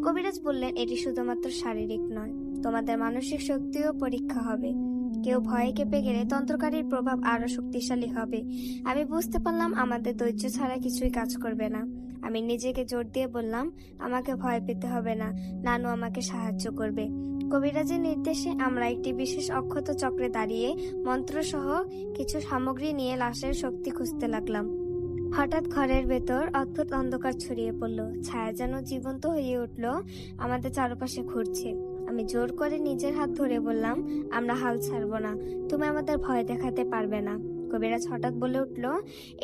কবিরাজ বললেন, এটি শুধুমাত্র শারীরিক নয়, তোমাদের মানসিক শক্তিও পরীক্ষা হবে। কেউ ভয়ে কেঁপে গেলে তন্ত্রকারীর প্রভাব আরো শক্তিশালী হবে। আমি বুঝতে পারলাম আমাদের ধৈর্য ছাড়া কিছুই কাজ করবে না। আমি নিজেকে জোর দিয়ে বললাম, আমাকে ভয় পেতে হবে না, নানু আমাকে সাহায্য করবে। কবিরাজের নির্দেশে আমরা একটি বিশেষ অক্ষত চক্রে দাঁড়িয়ে মন্ত্রসহ কিছু সামগ্রী নিয়ে লাশের শক্তি খুঁজতে লাগলাম। হঠাৎ ঘরের ভেতর অদ্ভুত অন্ধকার ছড়িয়ে পড়ল। ছায়া যেন জীবন্ত হয়ে উঠল, আমাদের চারপাশে ঘুরছে। আমি জোর করে নিজের হাত ধরে বললাম, আমরা হাল ছাড়বো না, তুমি আমাদের ভয় দেখাতে পারবে না। কবিরাজ হঠাৎ বলে উঠল,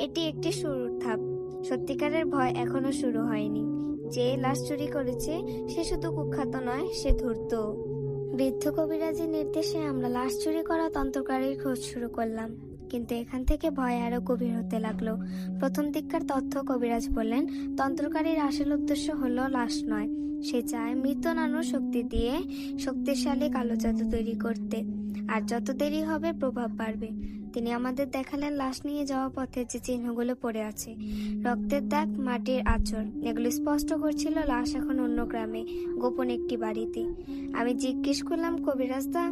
এটি একটি শুরুর ধাপ, সত্যিকারের ভয় এখনো শুরু হয়নি। যে লাশ চুরি করেছে সে শুধু কুখ্যাত নয়, সে ধূর্ত। বৃদ্ধ কবিরাজের নির্দেশে আমরা লাশ চুরি করা তন্ত্রকারীর খোঁজ শুরু করলাম, কিন্তু এখান থেকে ভয় আরো গভীর হতে লাগলো। প্রথম দিককার তথ্য কবিরাজ বললেন, তন্ত্রকারীর আসল উদ্দেশ্য হলো লাশ নয়, সে চায় মৃত নানুর শক্তি দিয়ে শক্তিশালী কালো জাদু তৈরি করতে। আর যত দেরি হবে প্রভাব বাড়বে। তিনি আমাদের দেখালেন লাশ নিয়ে যাওয়া পথে যে চিহ্নগুলো পড়ে আছে, রক্তের দাগ, মাটির আঁচড়, এগুলো স্পষ্ট করছিল লাশ এখন অন্য গ্রামে, গোপন একটি বাড়িতে। আমি জিজ্ঞেস করলাম, কবিরাজদা,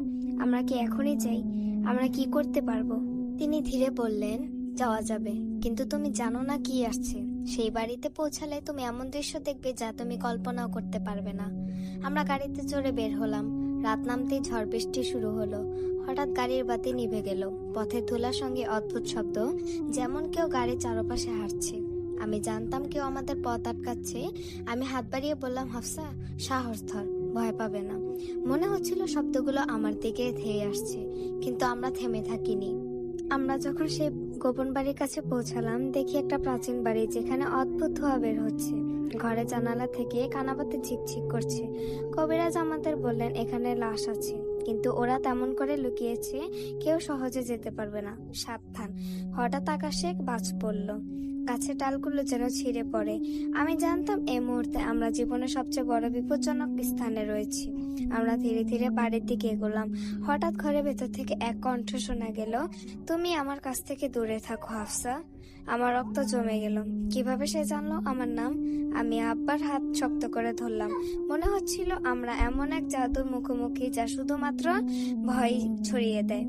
আমরা কি এখনই যাই? আমরা কি করতে পারবো? তিনি ধীরে বললেন, যাওয়া যাবে, কিন্তু তুমি জানো না কি আসছে। সেই বাড়িতে পৌঁছালে তুমি এমন দৃশ্য দেখবে যা তুমি কল্পনাও করতে পারবে না। আমরা গাড়িতে চড়ে বের হলাম। রাত নামতেই ঝড় বৃষ্টি শুরু হলো। হঠাৎ গাড়ির বাতি নিভে গেল। পথের ধুলার সঙ্গে অদ্ভুত শব্দ, যেমন কেউ গাড়ির চারপাশে হাঁটছে। আমি জানতাম কেউ আমাদের পথ আটকাচ্ছে। আমি হাত বাড়িয়ে বললাম, হাফসা, সাহস ধর, ভয় পাবে না। মনে হচ্ছিল শব্দগুলো আমার দিকে ধেয়ে আসছে, কিন্তু আমরা থেমে থাকিনি। আমরা যখন সেই গোপন বাড়ির কাছে পৌঁছালাম, দেখি একটা প্রাচীন বাড়ি, যেখানে অদ্ভুত ধোঁয়া বের হচ্ছে। ঘরে জানালা থেকে কানাবাতি ঝিকঝিক করছে। কবিরাজ আমাদের বললেন, এখানে লাশ আছে, কিন্তু ওরা তেমন করে লুকিয়েছে, কেউ সহজে যেতে পারবে না, সাবধান। হঠাৎ আকাশে বাজ পড়ল, গাছের ডালগুলো যেন ছিঁড়ে পড়ে। আমি জানতাম এই মুহূর্তে আমরা জীবনের সবচেয়ে বড় বিপজ্জনক স্থানে রয়েছি। আমরা ধীরে ধীরে বাড়ির দিকে এগোলাম। হঠাৎ ঘরের ভেতর থেকে এক কণ্ঠ শোনা গেল, তুমি আমার কাছ থেকে দূরে থাকো হাফসা। আমার রক্ত জমে গেল। কিভাবে সে জানলো আমার নাম? আমি আব্বার হাত শক্ত করে ধরলাম। মনে হচ্ছিল আমরা এমন এক জাদুর মুখোমুখি যা শুধুমাত্র ভয় ছড়িয়ে দেয়।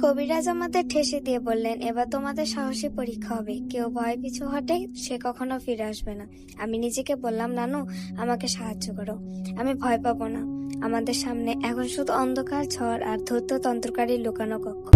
কবিরাজ আমাদের ঠেসে দিয়ে বললেন, এবার তোমাদের সাহসী পরীক্ষা হবে। কেউ ভয় পিছু হটে, সে কখনো ফিরে আসবে না। আমি নিজেকে বললাম, নানু, আমাকে সাহায্য করো, আমি ভয় পাবো না। আমাদের সামনে এখন শুধু অন্ধকার, ঝড় আর ধূর্ত তন্ত্রকারী লুকানো কক্ষ।